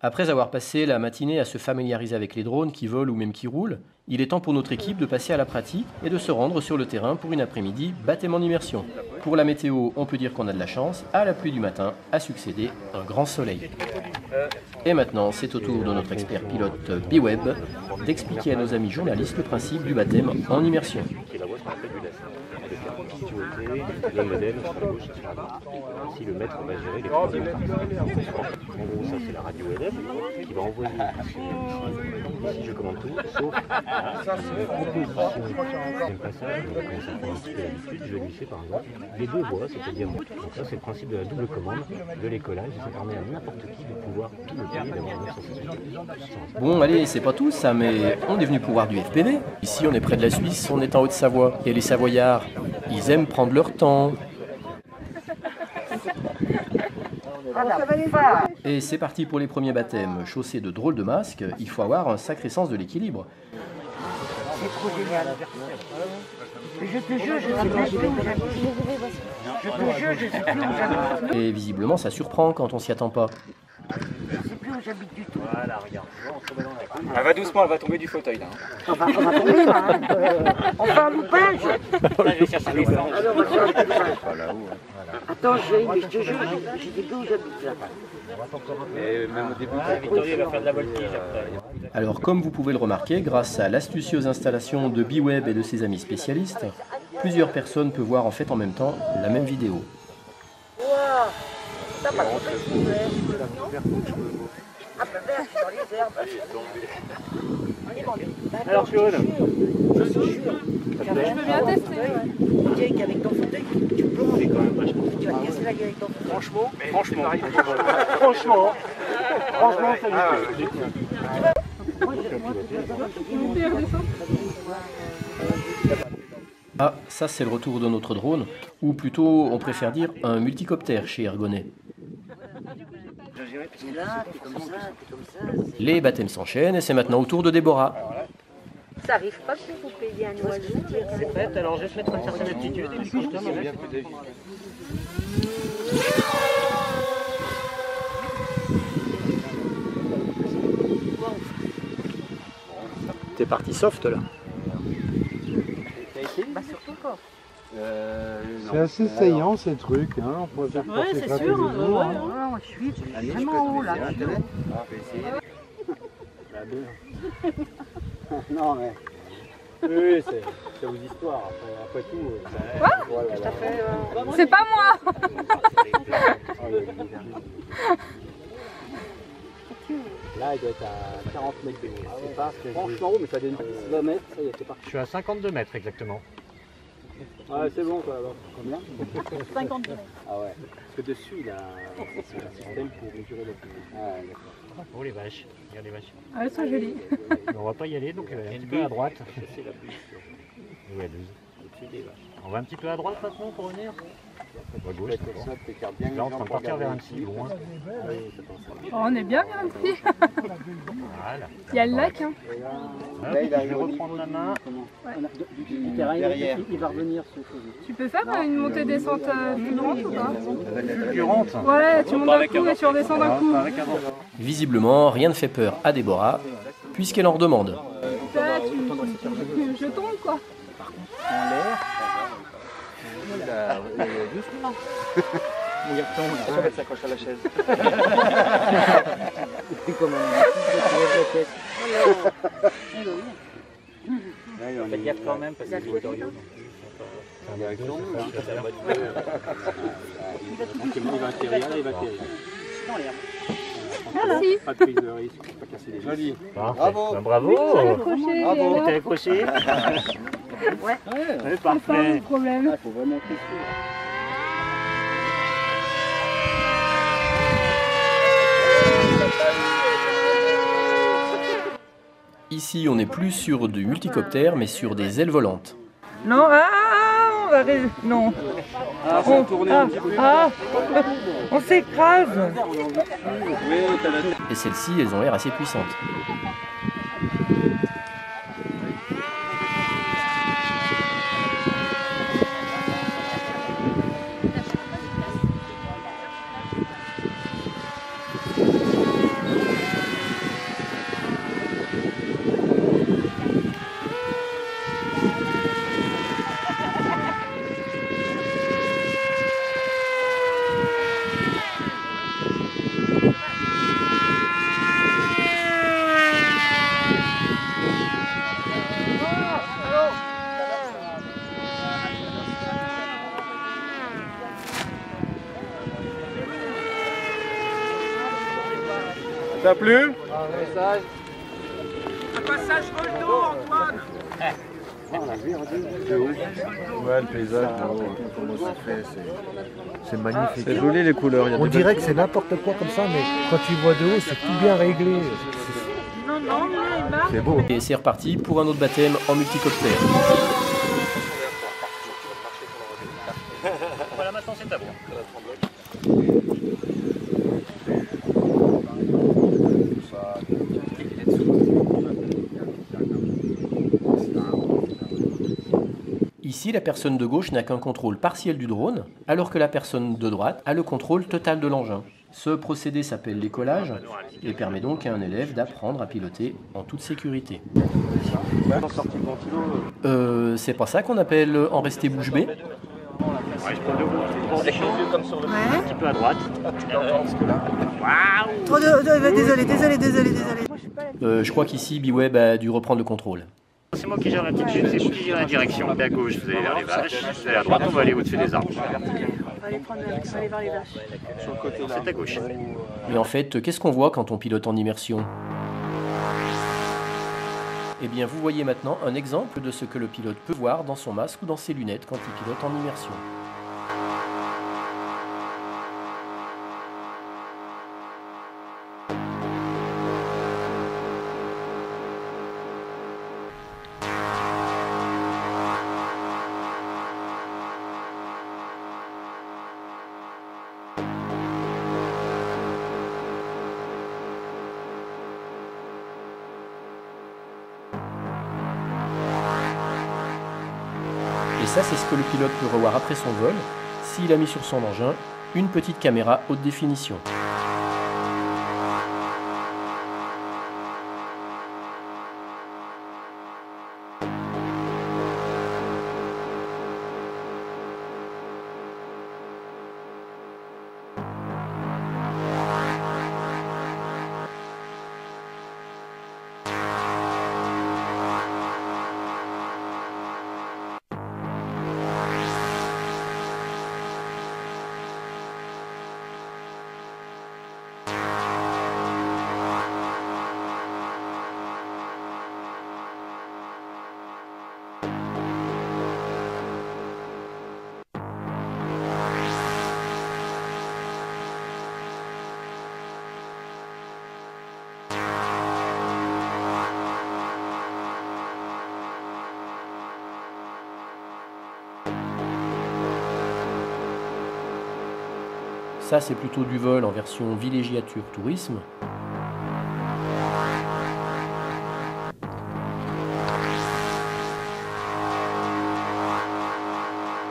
Après avoir passé la matinée à se familiariser avec les drones qui volent ou même qui roulent, il est temps pour notre équipe de passer à la pratique et de se rendre sur le terrain pour une après-midi baptême en immersion. Pour la météo, on peut dire qu'on a de la chance, à la pluie du matin a succédé un grand soleil. Et maintenant, c'est au tour de notre expert pilote B-Web d'expliquer à nos amis journalistes le principe du baptême en immersion. Le modèle sur la gauche et sur la droite. Ainsi, le maître va gérer les trois dimensions. En gros, ça c'est la radio élève qui va envoyer ici je commande tout, sauf proposition. Deuxième passage, donc quand ça prend un petit peu l'habitude, je vais glisser par exemple les deux voies, c'est-à-dire donc ça c'est le principe de la double commande, de l'écolage, et ça permet à n'importe qui de pouvoir piloter et d'avoir une sensation. Bon, allez, c'est pas tout ça, mais on est venu pour voir du FPV. Ici, on est près de la Suisse, on est en Haute-Savoie. Et les Savoyards, ils aiment prendre leur temps. Et c'est parti pour les premiers baptêmes. Chaussés de drôles de masques, il faut avoir un sacré sens de l'équilibre. C'est trop génial. Je te jure, je sais plus où j'habite. Je te jure, je sais plus où j'habite. Et visiblement, ça surprend quand on s'y attend pas. Je sais plus où j'habite du tout. Voilà, regarde. Elle va doucement, elle va tomber du fauteuil là. On va tomber là. On fait un loupage. Là, je vais chercher les flancs. Alors, on va faire un loupage. Attends, mais je te jure, je sais plus où j'habite là. Et même au début, Victoria va faire de la voltige après. Alors, comme vous pouvez le remarquer, grâce à l'astucieuse installation de B-Web et de ses amis spécialistes, plusieurs personnes peuvent voir en fait en même temps la même vidéo. Waouh, t'as pas compris ce qu'il fait. Ah, ben vert, dans les herbes. Alors, Fiona, Je veux bien tester. On dirait qu'avec ton fauteuil, tu plonges quand même vachement. Tu vas te casser la gueule avec ton fauteuil. franchement, ça lui Ah, ça c'est le retour de notre drone, ou plutôt on préfère dire un multicoptère chez Ergonet. T'es là, t'es comme ça, t'es comme ça. Les baptêmes s'enchaînent et c'est maintenant au tour de Déborah. Ça arrive pas que vous payiez un oiseau. C'est prête, alors je vais te mettre une certaine aptitude et puis je te mets. t'es parti soft là. Bah surtout pas. C'est assez saillant ces trucs, hein. On pourrait faire porter ça tous les jours. Hein. Je suis vraiment haut là. Non mais. Oui, c'est vos histoires. Après tout. C'est pas moi. Là, il doit être à 40 mètres de haut. C'est pas franchement haut, mais ça donne 20 mètres. Ça y est, c'est parti. Je suis à 52 mètres exactement. Ouais, c'est bon quoi alors. Combien 52 mètres. Ah ouais. Parce que dessus, il a un système pour mesurer la pluie. Ah d'accord. Oh les vaches, regarde les vaches. Ah, elles sont jolies. On va pas y aller, donc un petit peu à droite. C'est la pluie. Ouais, 12. Au-dessus des vaches. On va un petit peu à droite maintenant pour revenir. À gauche, c'est Comme bon. ça, tu écartes bien les Là, on est en jambes train de pour partir vers regarder. Annecy, loin. Oui, ça pense à Oh, on est bien ici. Voilà. Il y a le lac. Hein. Hop, je vais reprendre la main. derrière. Il va revenir ce Tu peux faire une montée-descente fulgurante ou pas? Fulgurante. Ouais, tu montes d'un coup et tu redescends d'un coup. Visiblement, rien ne fait peur à Déborah, puisqu'elle en redemande. Là, je tombe quoi. En l'air. Doucement. Mon garçon, ça va être s'accroche à la chaise. Comment Faites gaffe quand même parce que c'est Vittorio. Il va atterrir, là il va atterrir. Merci. Pas de prise de risque, pas casser les joli. Bravo. Ben, bravo. Accroché. T'es accroché. Ouais. Ouais, Pas parfait. de problème. Il faut vraiment tester. Ici, on n'est plus sur du multicoptère, mais sur des ailes volantes. Non, on va non. On s'écrase. Et celles-ci, elles ont l'air assez puissantes. T'as plu? Un passage Voldo, Antoine. Ouais, le paysage, comment ça fait, c'est magnifique. C'est joli les couleurs. On dirait que c'est n'importe quoi comme ça, mais quand tu vois de haut, c'est tout bien réglé. C'est beau. Et c'est reparti pour un autre baptême en multicoptère. Voilà, maintenant c'est à vous. Ici, la personne de gauche n'a qu'un contrôle partiel du drone, alors que la personne de droite a le contrôle total de l'engin. Ce procédé s'appelle l'écolage et permet donc à un élève d'apprendre à piloter en toute sécurité. C'est pas ça qu'on appelle en rester bouche bée? Ouais, je prends deux comme sur le un petit peu à droite. Désolé. Je crois qu'ici, B-Web a dû reprendre le contrôle. C'est moi qui gère l'attitude, c'est vous qui gérez la direction. À gauche, vous allez vers les vaches. Vous allez à droite, on va aller au-dessus des arbres. Allez vers les vaches. Sur le côté là. C'est à gauche. Mais en fait, qu'est-ce qu'on voit quand on pilote en immersion? Eh bien, vous voyez maintenant un exemple de ce que le pilote peut voir dans son masque ou dans ses lunettes quand il pilote en immersion. Et ça, c'est ce que le pilote peut revoir après son vol, s'il a mis sur son engin une petite caméra haute définition. Ça, c'est plutôt du vol en version villégiature tourisme.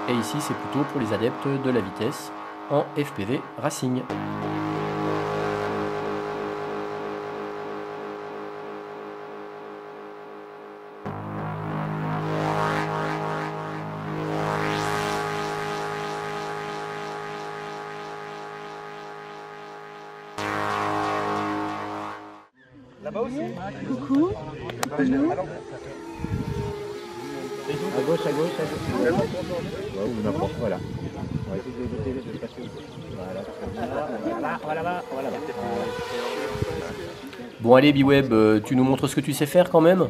Et ici, c'est plutôt pour les adeptes de la vitesse en FPV Racing. Là-bas aussi. Coucou. À gauche. Ouais, ou n'importe, voilà. On va essayer d'éviter les espaces. Voilà. Bon allez B-Web, tu nous montres ce que tu sais faire quand même?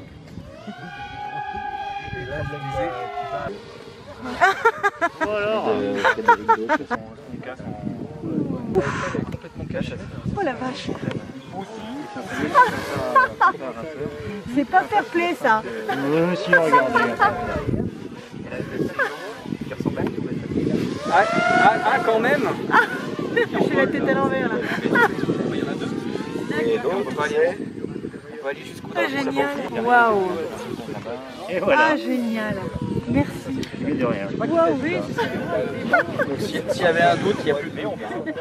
Bon alors Oh la vache. C'est pas fair play ça. Monsieur, regardez. Ah, quand même. J'ai la tête à l'envers là. Et donc, on peut aller jusqu'au bout. Ah, génial. Waouh. Et voilà. Ah génial. Merci. De rien. Waouh, oui. Donc, s'il y avait un doute, il n'y a plus de B, on peut.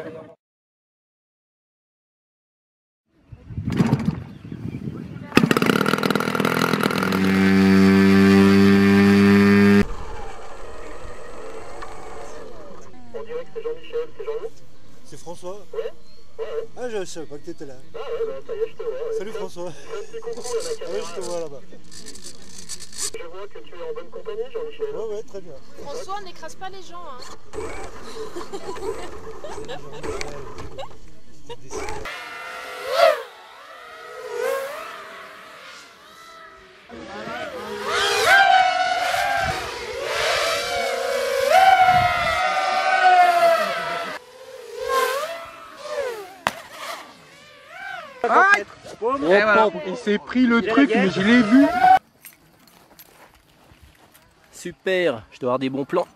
C'est François. Ouais. Ah, je savais pas que t'étais là. Ah ouais, bah ça y est, je te vois. Salut François. Ah ouais, je te vois là-bas. Je vois que tu es en bonne compagnie, Jean-Michel. Ouais, très bien. François, n'écrase pas les gens, hein. Il s'est pris le truc, mais je l'ai vu. Super, je dois avoir des bons plans.